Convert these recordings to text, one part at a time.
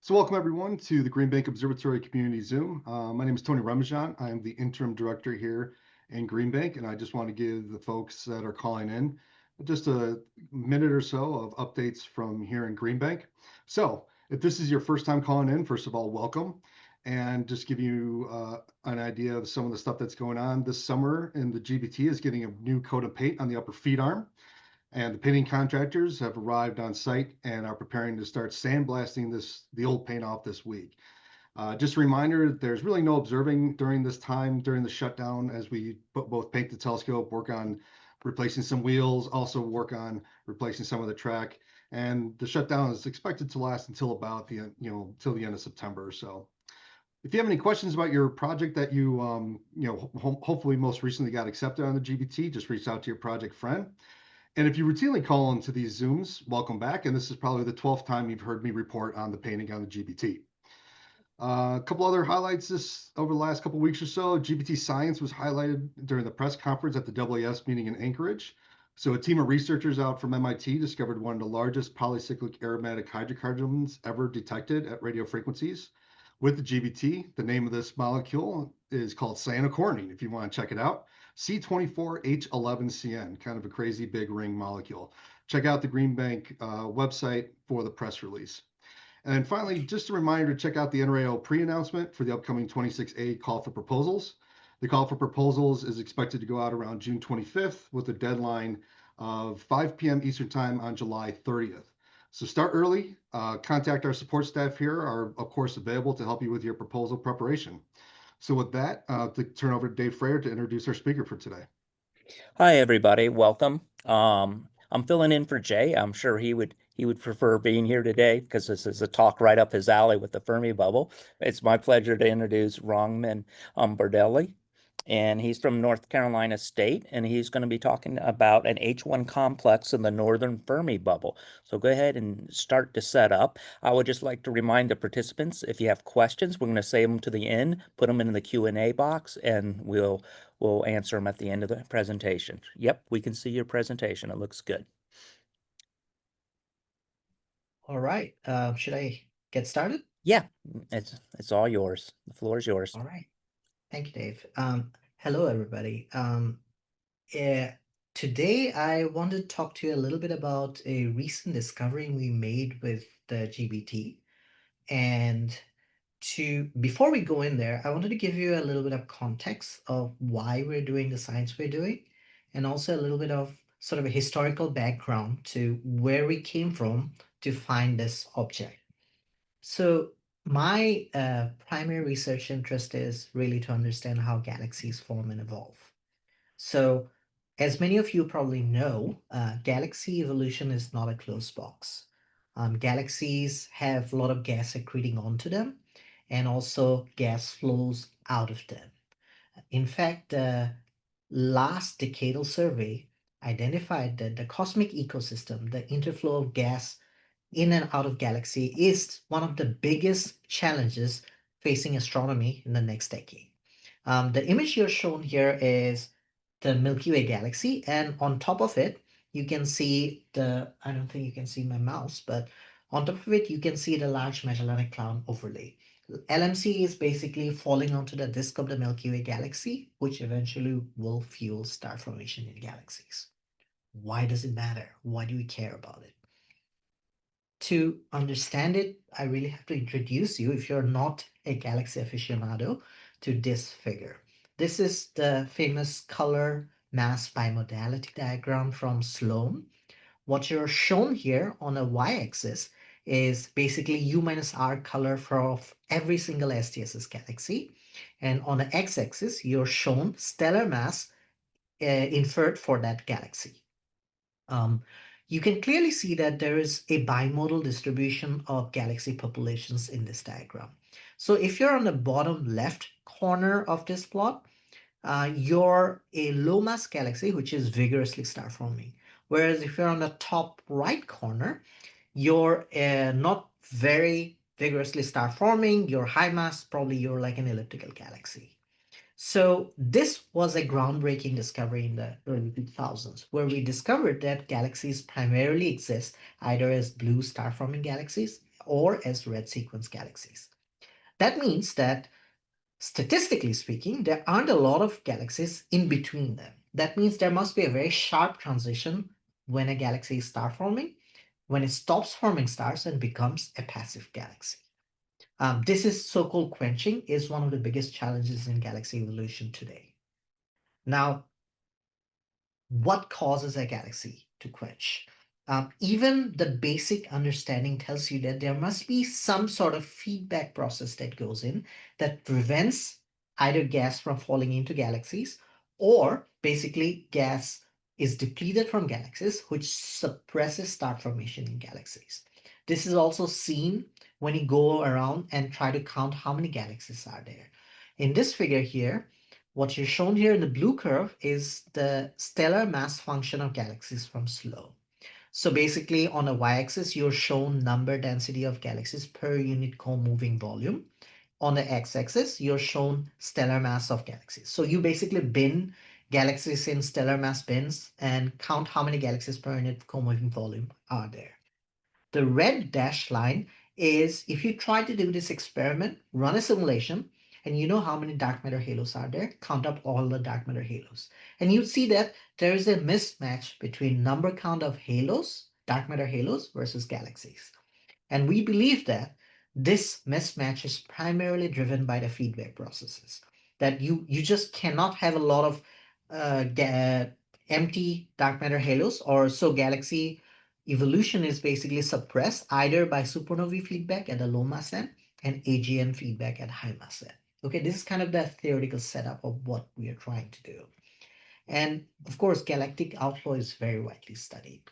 So welcome everyone to the Green Bank Observatory Community Zoom. My name is Tony Ramajan. I am the interim director here in Green Bank, and I just want to give the folks that are calling in just a minute or so of updates from here in Green Bank. So if this is your first time calling in, first of all, welcome, and just give you an idea of some of the stuff that's going on this summer. And the GBT is getting a new coat of paint on the upper feed arm. And the painting contractors have arrived on site and are preparing to start sandblasting the old paint off this week. Just a reminder, there's really no observing during this time, during the shutdown, as we both paint the telescope, work on replacing some wheels, also work on replacing some of the track. And the shutdown is expected to last until about till the end of September. So if you have any questions about your project that hopefully most recently got accepted on the GBT, just reach out to your project friend. And if you routinely call into these Zooms, welcome back. And this is probably the 12th time you've heard me report on the painting on the GBT. A couple other highlights over the last couple weeks or so. GBT Science was highlighted during the press conference at the AAS meeting in Anchorage. So a team of researchers out from MIT discovered one of the largest polycyclic aromatic hydrocarbons ever detected at radio frequencies with the GBT. The name of this molecule is called cyanocoronine, if you want to check it out. C24H11CN, kind of a crazy big ring molecule. Check out the Green Bank website for the press release. And finally, just a reminder to check out the NRAO pre-announcement for the upcoming 26A call for proposals. The call for proposals is expected to go out around June 25th with a deadline of 5 p.m. Eastern Time on July 30th. So start early. Contact our support staff here are, of course, available to help you with your proposal preparation. So with that, to turn over to Dave Freyer to introduce our speaker for today. Hi, everybody. Welcome. I'm filling in for Jay. I'm sure he would prefer being here today because this is a talk right up his alley with the Fermi bubble. It's my pleasure to introduce Rongman R.Bordoloi, and he's from North Carolina State, and he's going to be talking about an H1 complex in the northern Fermi bubble. So go ahead and start to set up. I would just like to remind the participants, if you have questions, we're going to save them to the end, put them in the Q&A box, and we'll answer them at the end of the presentation. Yep, we can see your presentation. It looks good. All right. Should I get started? Yeah, it's all yours. The floor is yours. All right. Thank you, Dave. Hello, everybody. Today, I want to talk to you a little bit about a recent discovery we made with the GBT. And before we go in there, I wanted to give you a little bit of context of why we're doing the science we're doing, and also a little bit of sort of a historical background to where we came from to find this object. So my primary research interest is really to understand how galaxies form and evolve. So as many of you probably know, galaxy evolution is not a closed box. Galaxies have a lot of gas accreting onto them, and also gas flows out of them. In fact, the last decadal survey identified that the cosmic ecosystem, the interflow of gas in and out of galaxy, is one of the biggest challenges facing astronomy in the next decade. The image you're shown here is the Milky Way galaxy, and on top of it, you can see I don't think you can see my mouse, but on top of it, you can see the Large Magellanic Cloud overlay. LMC is basically falling onto the disk of the Milky Way galaxy, which eventually will fuel star formation in galaxies. Why does it matter? Why do we care about it? To understand it, I really have to introduce you, if you're not a galaxy aficionado, to this figure. This is the famous color mass bimodality diagram from Sloan. What you're shown here on a y-axis is basically U minus R color for every single STSS galaxy. And on the x-axis, you're shown stellar mass inferred for that galaxy. You can clearly see that there is a bimodal distribution of galaxy populations in this diagram. So if you're on the bottom left corner of this plot, you're a low mass galaxy, which is vigorously star forming. Whereas if you're on the top right corner, you're not very vigorously star forming, you're high mass, probably you're like an elliptical galaxy. So this was a groundbreaking discovery in the early 2000s, where we discovered that galaxies primarily exist either as blue star-forming galaxies or as red sequence galaxies. That means that statistically speaking, there aren't a lot of galaxies in between them. That means there must be a very sharp transition when a galaxy starts forming, when it stops forming stars and becomes a passive galaxy. This is so-called quenching is one of the biggest challenges in galaxy evolution today. Now, what causes a galaxy to quench? Even the basic understanding tells you that there must be some sort of feedback process that goes in that prevents either gas from falling into galaxies, or basically gas is depleted from galaxies, which suppresses star formation in galaxies. This is also seen when you go around and try to count how many galaxies are there. In this figure here, what you're shown here in the blue curve is the stellar mass function of galaxies from slow. So basically on the y-axis, you're shown number density of galaxies per unit co-moving volume. On the x-axis, you're shown stellar mass of galaxies. So you basically bin galaxies in stellar mass bins and count how many galaxies per unit co-moving volume are there. The red dashed line is if you try to do this experiment, run a simulation, and you know how many dark matter halos are there, count up all the dark matter halos. And you'd see that there is a mismatch between number count of halos, dark matter halos, versus galaxies. And we believe that this mismatch is primarily driven by the feedback processes, that you just cannot have a lot of empty dark matter halos, or so galaxy evolution is basically suppressed either by supernovae feedback at a low mass n and AGN feedback at high mass n. Okay, this is kind of the theoretical setup of what we are trying to do. And of course, galactic outflow is very widely studied.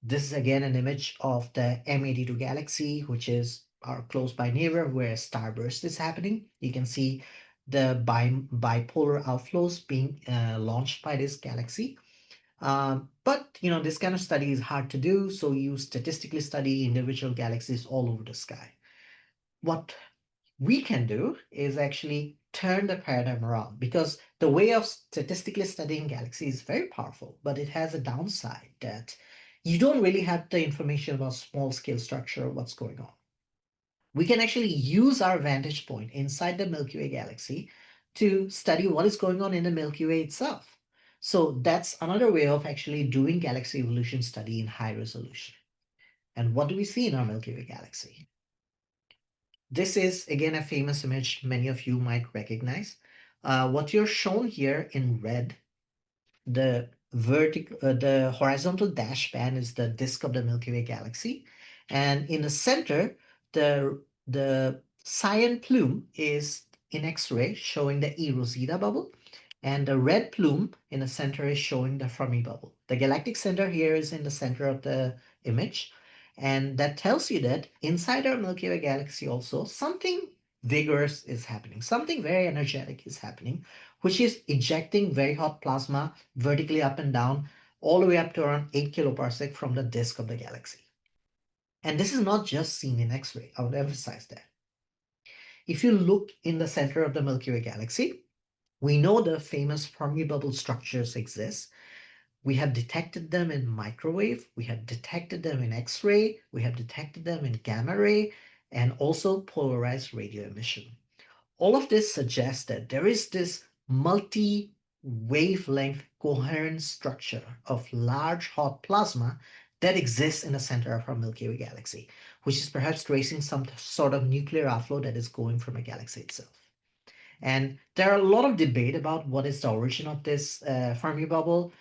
This is again an image of the M82 galaxy, which is our close by neighbor where a starburst is happening. You can see the bipolar outflows being launched by this galaxy. But this kind of study is hard to do, so you statistically study individual galaxies all over the sky. What we can do is actually turn the paradigm around, because the way of statistically studying galaxies is very powerful, but it has a downside that you don't really have the information about small scale structure of what's going on. We can actually use our vantage point inside the Milky Way galaxy to study what is going on in the Milky Way itself. So that's another way of actually doing galaxy evolution study in high resolution. And what do we see in our Milky Way galaxy? This is, again, a famous image many of you might recognize. What you're shown here in red, the horizontal dash band is the disk of the Milky Way galaxy. And in the center, the cyan plume is in X-ray showing the E Rosita bubble. And the red plume in the center is showing the Fermi bubble. The galactic center here is in the center of the image. And that tells you that inside our Milky Way galaxy also, something vigorous is happening. Something very energetic is happening, which is ejecting very hot plasma vertically up and down, all the way up to around 8 kiloparsec from the disk of the galaxy. And this is not just seen in X-ray. I would emphasize that. If you look in the center of the Milky Way galaxy, we know the famous Fermi bubble structures exist. We have detected them in microwave, we have detected them in X-ray, we have detected them in gamma ray, and also polarized radio emission. All of this suggests that there is this multi-wavelength coherent structure of large hot plasma that exists in the center of our Milky Way galaxy, which is perhaps tracing some sort of nuclear outflow that is going from a galaxy itself. And there are a lot of debate about what is the origin of this Fermi bubble.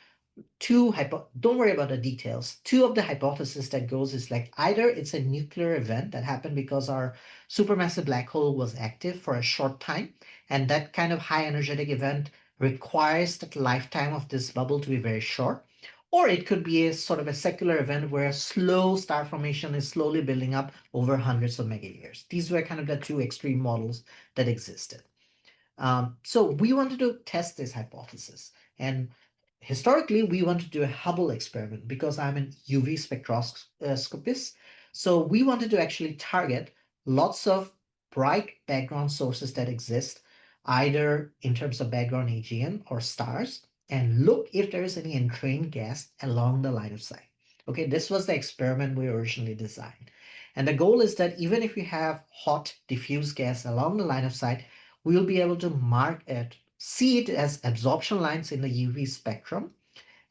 Don't worry about the details. Two of the hypotheses that goes is like either it's a nuclear event that happened because our supermassive black hole was active for a short time, and that kind of high energetic event requires that lifetime of this bubble to be very short. Or it could be a sort of a secular event where slow star formation is slowly building up over hundreds of mega years. These were kind of the two extreme models that existed. So we wanted to test this hypothesis. And historically, we wanted to do a Hubble experiment because I'm an UV spectroscopist. So we wanted to actually target lots of bright background sources that exist, either in terms of background AGN or stars, and look if there is any entrained gas along the line of sight. Okay, this was the experiment we originally designed. And the goal is that even if we have hot diffuse gas along the line of sight, we'll be able to mark it, see it as absorption lines in the UV spectrum,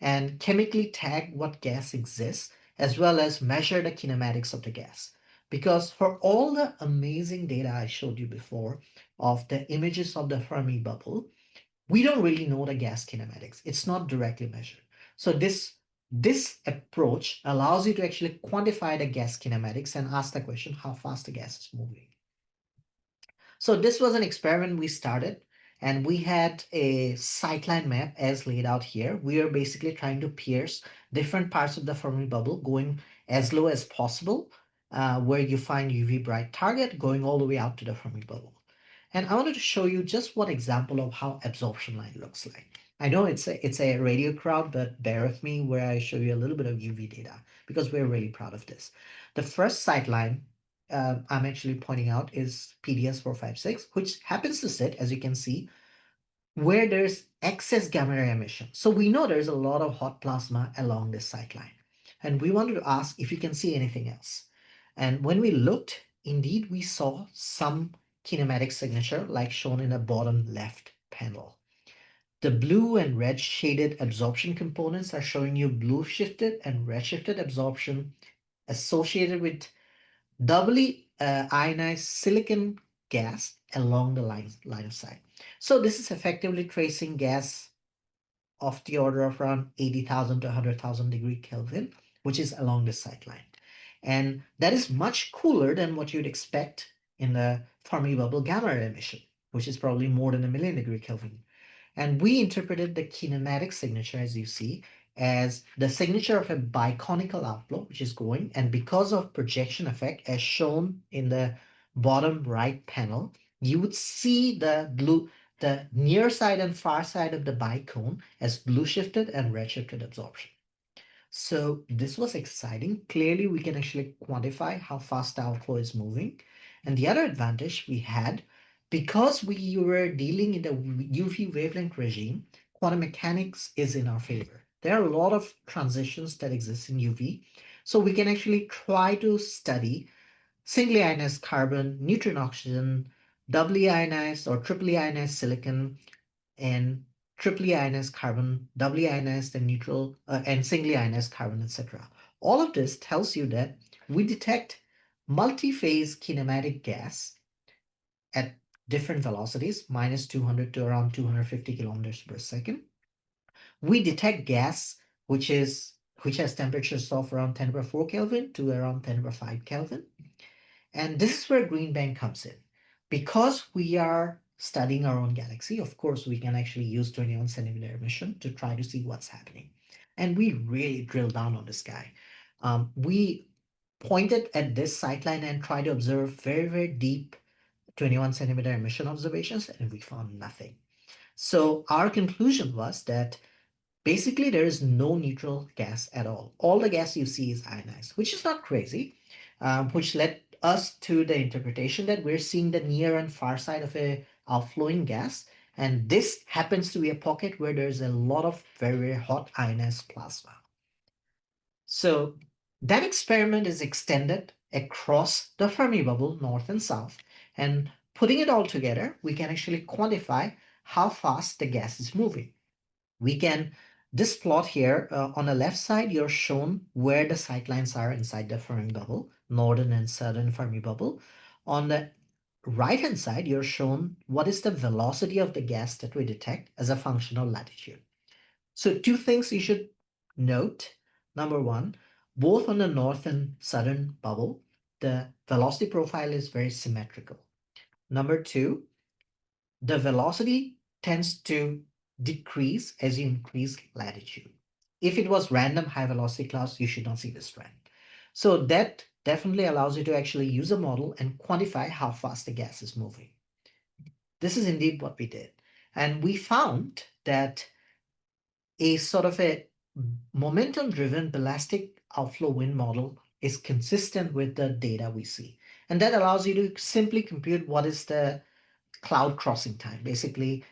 and chemically tag what gas exists, as well as measure the kinematics of the gas. Because for all the amazing data I showed you before of the images of the Fermi bubble, we don't really know the gas kinematics. It's not directly measured. So this approach allows you to actually quantify the gas kinematics and ask the question, how fast the gas is moving. So this was an experiment we started, and we had a sightline map as laid out here. We are basically trying to pierce different parts of the Fermi bubble, going as low as possible, where you find UV bright target, going all the way out to the Fermi bubble. And I wanted to show you just one example of how absorption line looks like. I know it's a radio crowd, but bear with me where I show you a little bit of UV data because we're really proud of this. The first sightline I'm actually pointing out is PDS 456, which happens to sit, as you can see, where there's excess gamma ray emission. So we know there's a lot of hot plasma along this sightline. And we wanted to ask if you can see anything else. And when we looked, indeed, we saw some kinematic signature like shown in the bottom left panel. The blue and red shaded absorption components are showing you blue shifted and red shifted absorption associated with doubly ionized silicon gas along the line of sight. So this is effectively tracing gas of the order of around 80,000 to 100,000 degree Kelvin, which is along the sight line. And that is much cooler than what you'd expect in the Fermi bubble gamma ray emission, which is probably more than 1,000,000 degree Kelvin. And we interpreted the kinematic signature, as you see, as the signature of a biconical outflow, which is going. And because of projection effect, as shown in the bottom right panel, you would see the near side and far side of the bicone as blue shifted and red shifted absorption. So this was exciting. Clearly, we can actually quantify how fast the outflow is moving. And the other advantage we had, because we were dealing in the UV wavelength regime, quantum mechanics is in our favor. There are a lot of transitions that exist in UV. So we can actually try to study singly ionized carbon, neutron oxygen, doubly ionized or triply ionized silicon, and triply ionized carbon, doubly ionized and neutral, and singly ionized carbon, etc. All of this tells you that we detect multi-phase kinematic gas at different velocities, minus 200 to around 250 kilometers per second. We detect gas which has temperatures of around 10 to the 4 Kelvin to around 10 to the 5 Kelvin. And this is where Green Bank comes in. Because we are studying our own galaxy, of course, we can actually use 21 centimeter emission to try to see what's happening. And we really drill down on this guy. We pointed at this sightline and tried to observe very, very deep 21 centimeter emission observations, and we found nothing. So our conclusion was that basically there is no neutral gas at all. All the gas you see is ionized, which is not crazy, which led us to the interpretation that we're seeing the near and far side of a outflowing gas. And this happens to be a pocket where there's a lot of very, very hot ionized plasma. So that experiment is extended across the Fermi bubble, north and south. And putting it all together, we can actually quantify how fast the gas is moving. We can, this plot here, on the left side, you're shown where the sightlines are inside the Fermi bubble, northern and southern Fermi bubble. On the right-hand side, you're shown what is the velocity of the gas that we detect as a function of latitude. So two things you should note. Number one, both on the north and southern bubble, the velocity profile is very symmetrical. Number two, the velocity tends to decrease as you increase latitude. If it was random high velocity clouds, you should not see this trend. So that definitely allows you to actually use a model and quantify how fast the gas is moving. This is indeed what we did. And we found that a sort of a momentum-driven ballistic outflow wind model is consistent with the data we see. And that allows you to simply compute what is the cloud crossing time, basically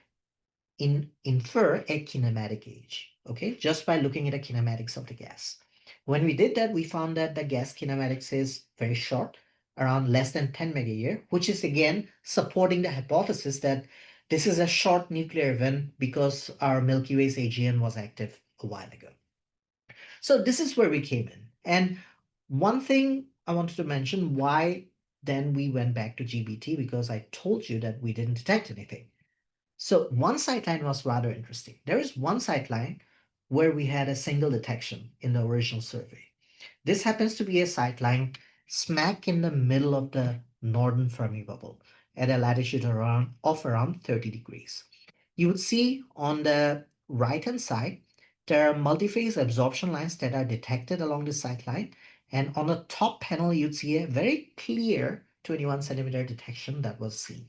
infer a kinematic age, okay, just by looking at the kinematics of the gas. When we did that, we found that the gas kinematics is very short, around less than 10 megayear, which is again supporting the hypothesis that this is a short nuclear event because our Milky Way's AGN was active a while ago. So this is where we came in. And one thing I wanted to mention why then we went back to GBT, because I told you that we didn't detect anything. So one sightline was rather interesting. There is one sightline where we had a single detection in the original survey. This happens to be a sightline smack in the middle of the northern Fermi bubble at a latitude of around 30 degrees. You would see on the right-hand side, there are multi-phase absorption lines that are detected along the sightline. And on the top panel, you'd see a very clear 21 centimeter detection that was seen.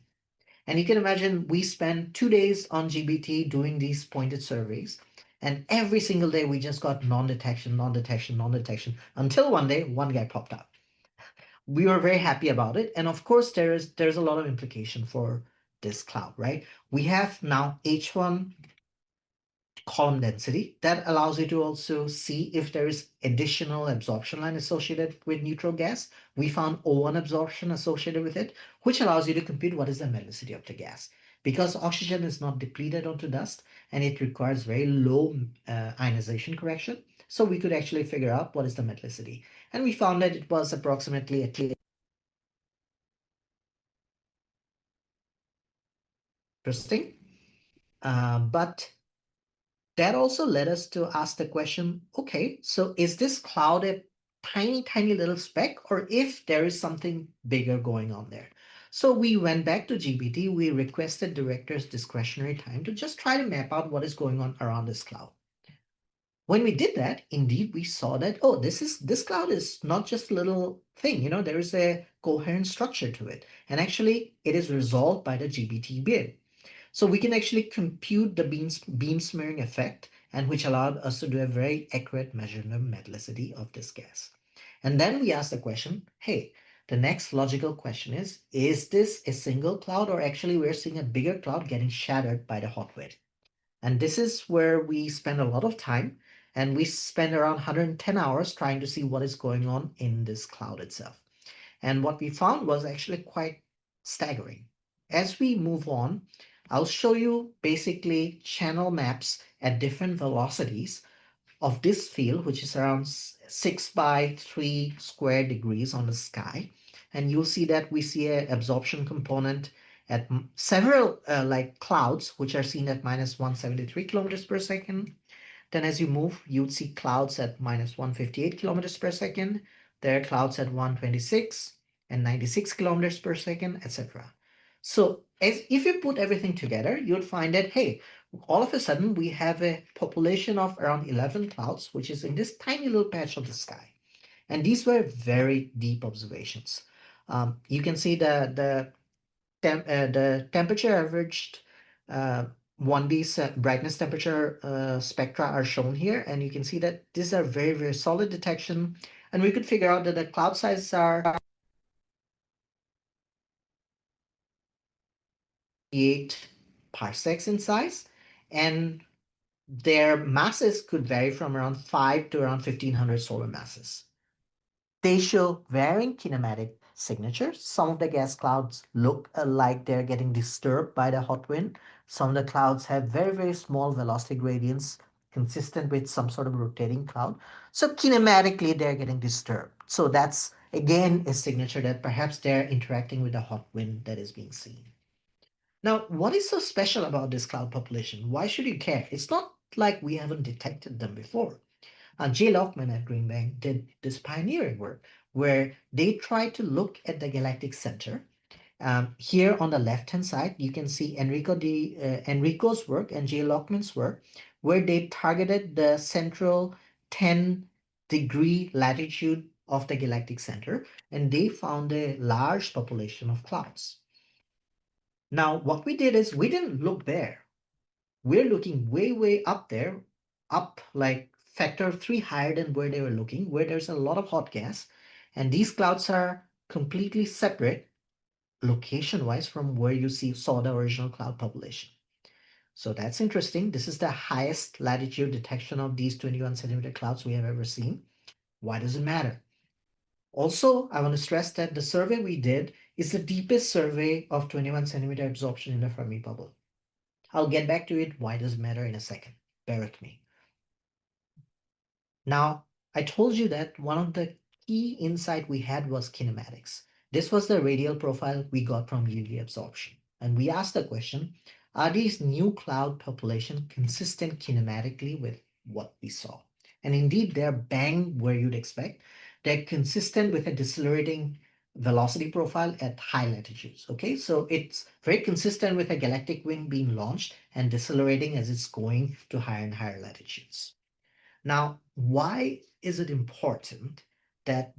And you can imagine we spent 2 days on GBT doing these pointed surveys. And every single day we just got non-detection, non-detection, non-detection, until one day one guy popped up. We were very happy about it. And of course, there's a lot of implication for this cloud, right? We have now H1 column density that allows you to also see if there is additional absorption line associated with neutral gas. We found O1 absorption associated with it, which allows you to compute what is the metallicity of the gas. Because oxygen is not depleted onto dust and it requires very low ionization correction. So we could actually figure out what is the metallicity. And we found that it was approximately at least interesting. But that also led us to ask the question, okay, so is this cloud a tiny, tiny little speck, or if there is something bigger going on there? So we went back to GBT, we requested director's discretionary time to just try to map out what is going on around this cloud. When we did that, indeed, we saw that, oh, this cloud is not just a little thing, you know, there is a coherent structure to it. And actually, it is resolved by the GBT bin. So we can actually compute the beam smearing effect, and which allowed us to do a very accurate measurement of metallicity of this gas. And then we asked the question, hey, the next logical question is this a single cloud, or actually we're seeing a bigger cloud getting shattered by the hot wind? And this is where we spend a lot of time, and we spend around 110 hours trying to see what is going on in this cloud itself. And what we found was actually quite staggering. As we move on, I'll show you basically channel maps at different velocities of this field, which is around 6 by 3 square degrees on the sky. And you'll see that we see an absorption component at several like clouds, which are seen at minus 173 kilometers per second. Then as you move, you'd see clouds at minus 158 kilometers per second. There are clouds at 126 and 96 kilometers per second, etc. So if you put everything together, you'd find that, hey, all of a sudden we have a population of around 11 clouds, which is in this tiny little patch of the sky. And these were very deep observations. You can see the temperature averaged 1D brightness temperature spectra are shown here, and you can see that these are very, very solid detection. And we could figure out that the cloud sizes are 8 parsecs in size, and their masses could vary from around 5 to around 1500 solar masses. They show varying kinematic signatures. Some of the gas clouds look like they're getting disturbed by the hot wind. Some of the clouds have very, very small velocity gradients consistent with some sort of rotating cloud. So kinematically, they're getting disturbed. So that's, again, a signature that perhaps they're interacting with the hot wind that is being seen. Now, what is so special about this cloud population? Why should you care? It's not like we haven't detected them before. Jay Lockman at Green Bank did this pioneering work where they tried to look at the Galactic Center. Here on the left-hand side, you can see Enrico's work and Jay Lockman's work, where they targeted the central 10-degree latitude of the Galactic Center, and they found a large population of clouds. Now, what we did is we didn't look there. We're looking way, way up there, up like factor 3 higher than where they were looking, where there's a lot of hot gas. And these clouds are completely separate location-wise from where you saw the original cloud population. So that's interesting. This is the highest latitude detection of these 21 centimeter clouds we have ever seen. Why does it matter? Also, I want to stress that the survey we did is the deepest survey of 21 centimeter absorption in the Fermi bubble. I'll get back to it. Why does it matter in a second? Bear with me. Now, I told you that one of the key insight we had was kinematics. This was the radial profile we got from UV absorption. And we asked the question, are these new cloud population consistent kinematically with what we saw? And indeed, they're bang where you'd expect. They're consistent with a decelerating velocity profile at high latitudes. Okay, so it's very consistent with a galactic wind being launched and decelerating as it's going to higher and higher latitudes. Now, why is it important that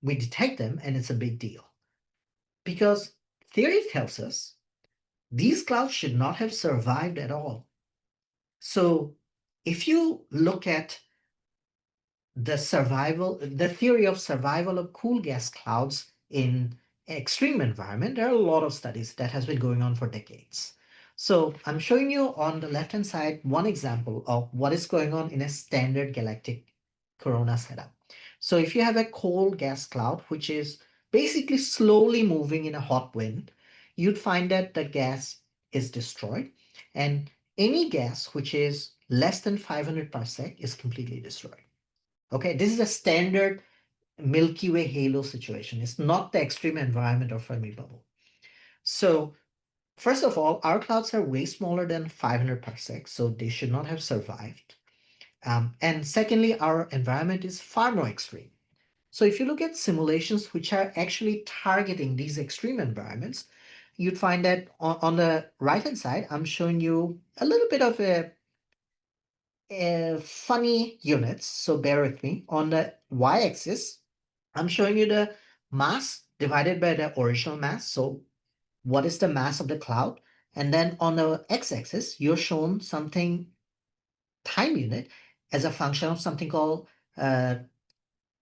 we detect them and it's a big deal? Because theory tells us these clouds should not have survived at all. So if you look at the theory of survival of cool gas clouds in extreme environment, there are a lot of studies that has been going on for decades. So I'm showing you on the left-hand side one example of what is going on in a standard galactic corona setup. So if you have a cold gas cloud, which is basically slowly moving in a hot wind, you'd find that the gas is destroyed, and any gas which is less than 500 parsec is completely destroyed. Okay, this is a standard Milky Way halo situation. It's not the extreme environment of Fermi bubble. So first of all, our clouds are way smaller than 500 parsec, so they should not have survived. And secondly, our environment is far more extreme. So if you look at simulations which are actually targeting these extreme environments, you'd find that on the right-hand side, I'm showing you a little bit of a funny units, so bear with me. On the y-axis, I'm showing you the mass divided by the original mass. So what is the mass of the cloud? And then on the x-axis, you're shown something time unit as a function of something called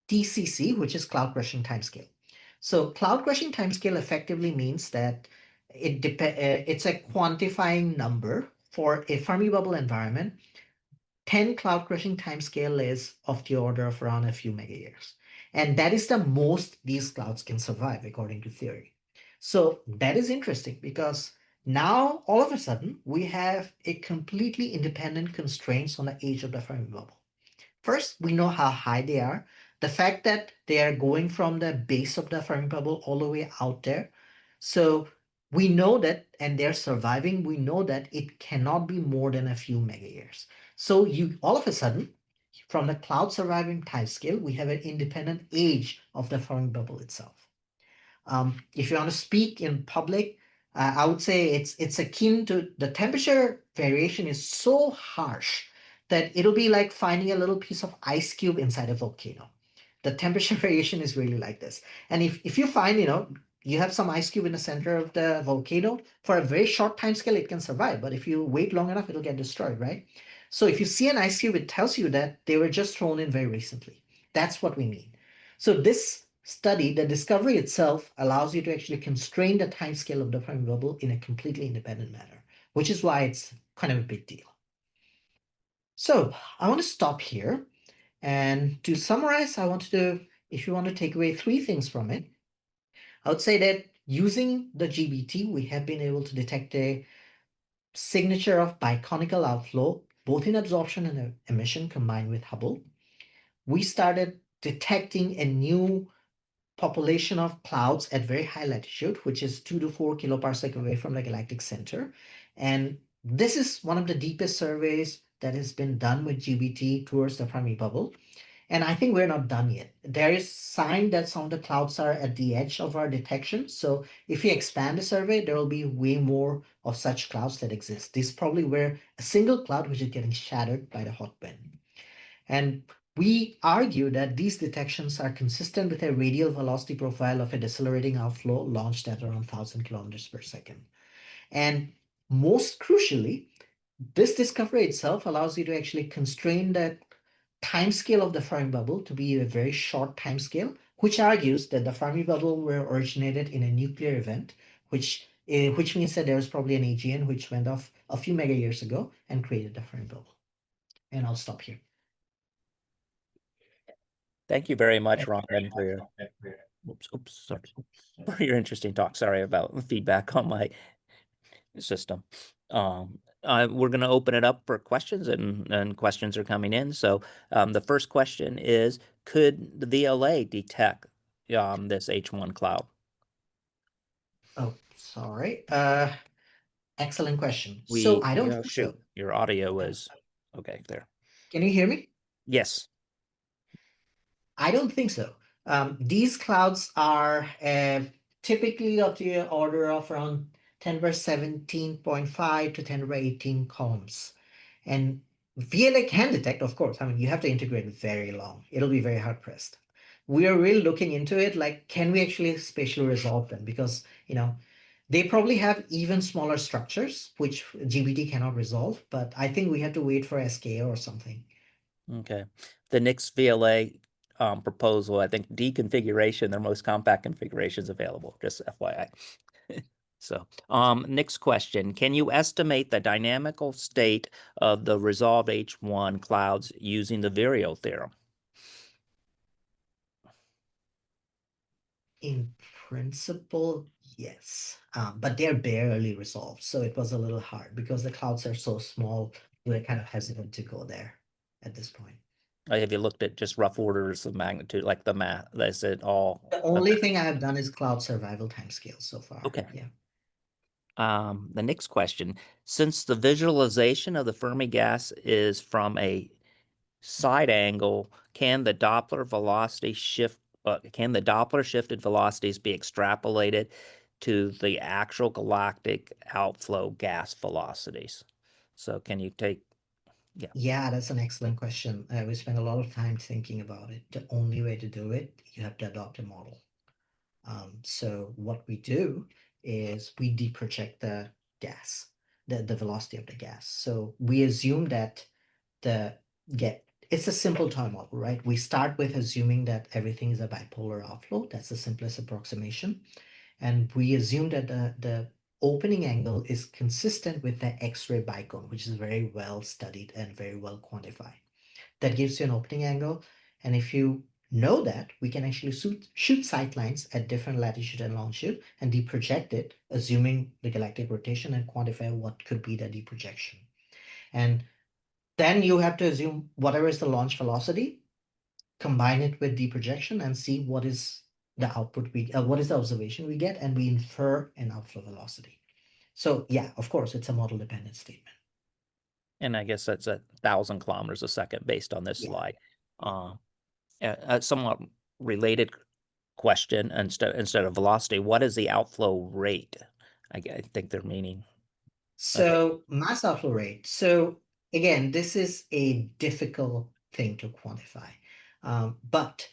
TCC, which is cloud crushing timescale. So cloud crushing timescale effectively means that it's a quantifying number for a Fermi bubble environment. 10 cloud crushing timescale is of the order of around a few mega years. And that is the most these clouds can survive according to theory. So that is interesting because now all of a sudden we have a completely independent constraints on the age of the Fermi bubble. First, we know how high they are. The fact that they are going from the base of the Fermi bubble all the way out there. So we know that, and they're surviving, we know that it cannot be more than a few mega years. So you all of a sudden, from the cloud surviving timescale, we have an independent age of the Fermi bubble itself. If you want to speak in public, I would say it's akin to the temperature variation is so harsh that it'll be like finding a little piece of ice cube inside a volcano. The temperature variation is really like this. And if you find, you have some ice cube in the center of the volcano, for a very short time scale, it can survive. But if you wait long enough, it'll get destroyed, right? So if you see an ice cube, it tells you that they were just thrown in very recently. That's what we mean. So this study, the discovery itself, allows you to actually constrain the time scale of the Fermi bubble in a completely independent manner, which is why it's kind of a big deal. So I want to stop here. And to summarize, if you want to take away 3 things from it, I would say that using the GBT, we have been able to detect a signature of biconical outflow, both in absorption and emission combined with Hubble. We started detecting a new population of clouds at very high latitude, which is 2 to 4 kiloparsec away from the galactic center. And this is one of the deepest surveys that has been done with GBT towards the Fermi bubble. And I think we're not done yet. There is sign that some of the clouds are at the edge of our detection. So if we expand the survey, there will be way more of such clouds that exist. This probably were a single cloud which is getting shattered by the hot wind. And we argue that these detections are consistent with a radial velocity profile of a decelerating outflow launched at around 1,000 kilometers per second. And most crucially, this discovery itself allows you to actually constrain the timescale of the Fermi bubble to be a very short timescale, which argues that the Fermi bubble were originated in a nuclear event, which means that there was probably an AGN which went off a few mega years ago and created the Fermi bubble. And I'll stop here. Thank you very much, Ron, for your sorry, for your interesting talk. Sorry about the feedback on my system. We're going to open it up for questions, and questions are coming in. So the first question is, could the VLA detect this H1 cloud? Oh, sorry. Excellent question. We, So I don't oh, think shoot, so. your audio is okay there. Can you hear me? Yes. I don't think so. These clouds are typically of the order of around 10 to 17.5 to 10 to 18 columns. And VLA can detect, of course. I mean, you have to integrate very long. It'll be very hard pressed. We are really looking into it, like, can we actually spatially resolve them? Because, they probably have even smaller structures, which GBT cannot resolve, but I think we have to wait for SKA or something. Okay. The next VLA proposal, I think deconfiguration, their most compact configurations available, just FYI. So, next question. Can you estimate the dynamical state of the resolved H1 clouds using the Vireo theorem? In principle, yes, but they're barely resolved. So it was a little hard because the clouds are so small. We're kind of hesitant to go there at this point. Have you looked at just rough orders of magnitude, like the math? Is it all? The only thing I have done is cloud survival timescale so far. Okay. Yeah. The next question, since the visualization of the Fermi gas is from a side angle, can the Doppler velocity shift, can the Doppler shifted velocities be extrapolated to the actual galactic outflow gas velocities? So can you take, Yeah, that's an excellent question. We spent a lot of time thinking about it. The only way to do it, you have to adopt a model. So what we do is we deproject the gas, the velocity of the gas. So we assume that it's a simple toy model, right? We start with assuming that everything is a bipolar outflow. That's the simplest approximation. And we assume that the opening angle is consistent with the X-ray bicone, which is very well studied and very well quantified. That gives you an opening angle. And if you know that, we can actually shoot sight lines at different latitude and longitude and deproject it, assuming the galactic rotation, and quantify what could be the deprojection. And then you have to assume whatever is the launch velocity, combine it with deprojection, and see what is the output what is the observation we get, and we infer an outflow velocity. So yeah, of course, it's a model dependent statement. and I guess that's 1,000 kilometers a second based on this slide. A somewhat related question, instead of velocity, what is the outflow rate? I think they're meaning. So mass outflow rate. So again, this is a difficult thing to quantify, but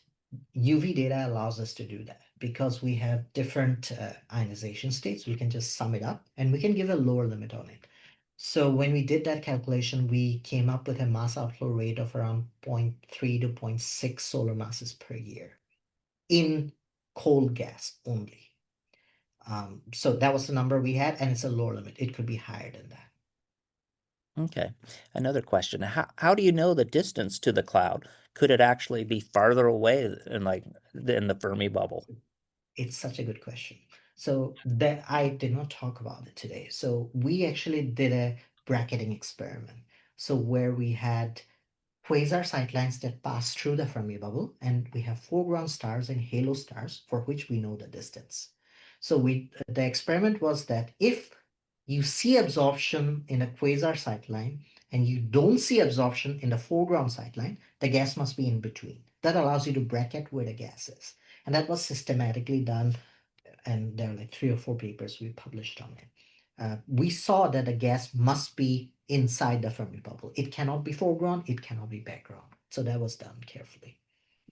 UV data allows us to do that because we have different ionization states. We can just sum it up and we can give a lower limit on it. So when we did that calculation, we came up with a mass outflow rate of around 0.3 to 0.6 solar masses per year in cold gas only. So that was the number we had, and it's a lower limit. It could be higher than that. Okay. Another question. How do you know the distance to the cloud? Could it actually be farther away than the Fermi bubble? It's such a good question. So that I did not talk about it today. So we actually did a bracketing experiment. So where we had quasar sightlines that pass through the Fermi bubble, and we have foreground stars and halo stars for which we know the distance. So the experiment was that if you see absorption in a quasar sightline and you don't see absorption in the foreground sightline, the gas must be in between. That allows you to bracket where the gas is. And that was systematically done, and there are like 3 or 4 papers we published on it. We saw that the gas must be inside the Fermi bubble. It cannot be foreground, it cannot be background. So that was done carefully.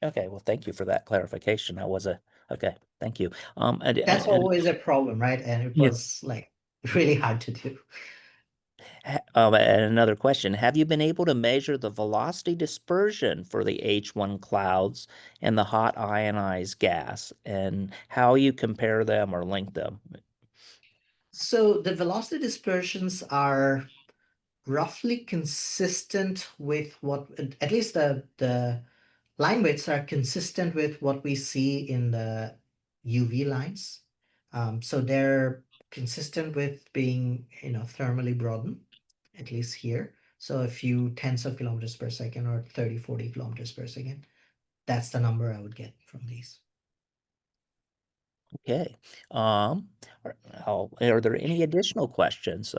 Okay, well, thank you for that clarification. Okay, thank you. That's always a problem, right? And it Yeah. was like really hard to do. And another question, have you been able to measure the velocity dispersion for the H1 clouds and the hot ionized gas, and how you compare them or link them? So the velocity dispersions are roughly consistent with what, at least the line widths are consistent with what we see in the UV lines. So they're consistent with being, thermally broadened, at least here. So a few tens of kilometers per second or 30, 40 kilometers per second. That's the number I would get from these. Okay. Are there any additional questions?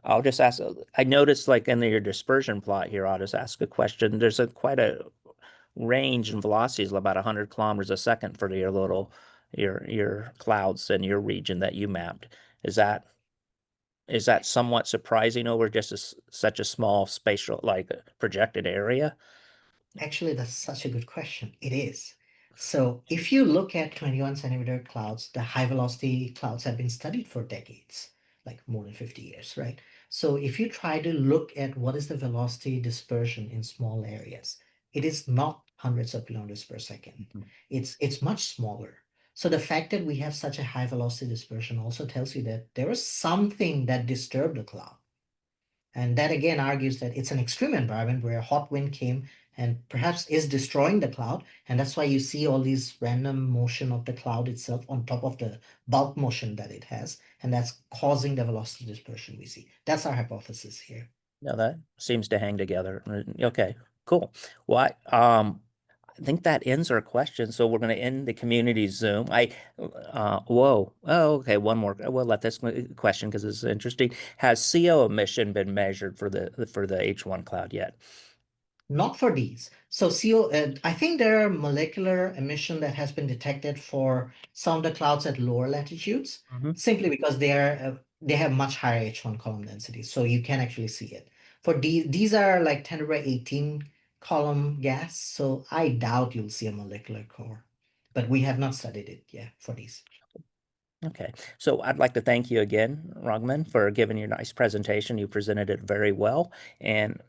I'll just ask, I noticed like in your dispersion plot here, I'll just ask a question. There's quite a range in velocities of about 100 kilometers a second for your clouds in your region that you mapped. Is that somewhat surprising over just such a small spatial, like projected area? Actually, that's such a good question. It is. So if you look at 21 centimeter clouds, the high velocity clouds have been studied for decades, like more than 50 years, right? So if you try to look at what is the velocity dispersion in small areas, it is not hundreds of kilometers per second. Mhm. It's much smaller. So the fact that we have such a high velocity dispersion also tells you that there was something that disturbed the cloud. And that again argues that it's an extreme environment where a hot wind came and perhaps is destroying the cloud. And that's why you see all these random motion of the cloud itself on top of the bulk motion that it has. And that's causing the velocity dispersion we see. That's our hypothesis here. No, that seems to hang together. Okay, cool. Well, I think that ends our question. So we're going to end the community Zoom. Whoa. Oh, okay. One more. We'll let this question because it's interesting. Has CO emission been measured for the H1 cloud yet? Not for these. So I think there are molecular emission that has been detected for some of the clouds at lower latitudes, simply because they have much higher H1 column densities. So you can actually see it. For these are like 10^18 column gas. So I doubt you'll see a molecular core, but we have not studied it yet for these. Okay, so I'd like to thank you again, Ragman, for giving your nice presentation. You presented it very well, and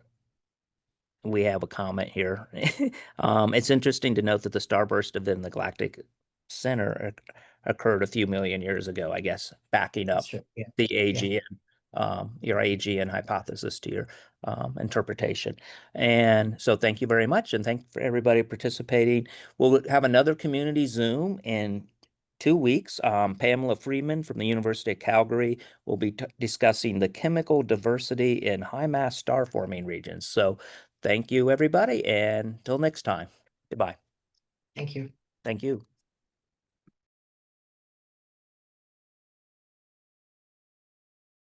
we have a comment here. It's interesting to note that the starburst within the Galactic Center occurred a few million years ago, I guess, backing up That's true. Yeah. the your AGN hypothesis to your interpretation. And so thank you very much, and thank for everybody participating. We'll have another community Zoom in 2 weeks. Pamela Freeman from the University of Calgary will be discussing the chemical diversity in high mass star forming regions. So thank you, everybody, and until next time. Goodbye. Thank you. Thank you.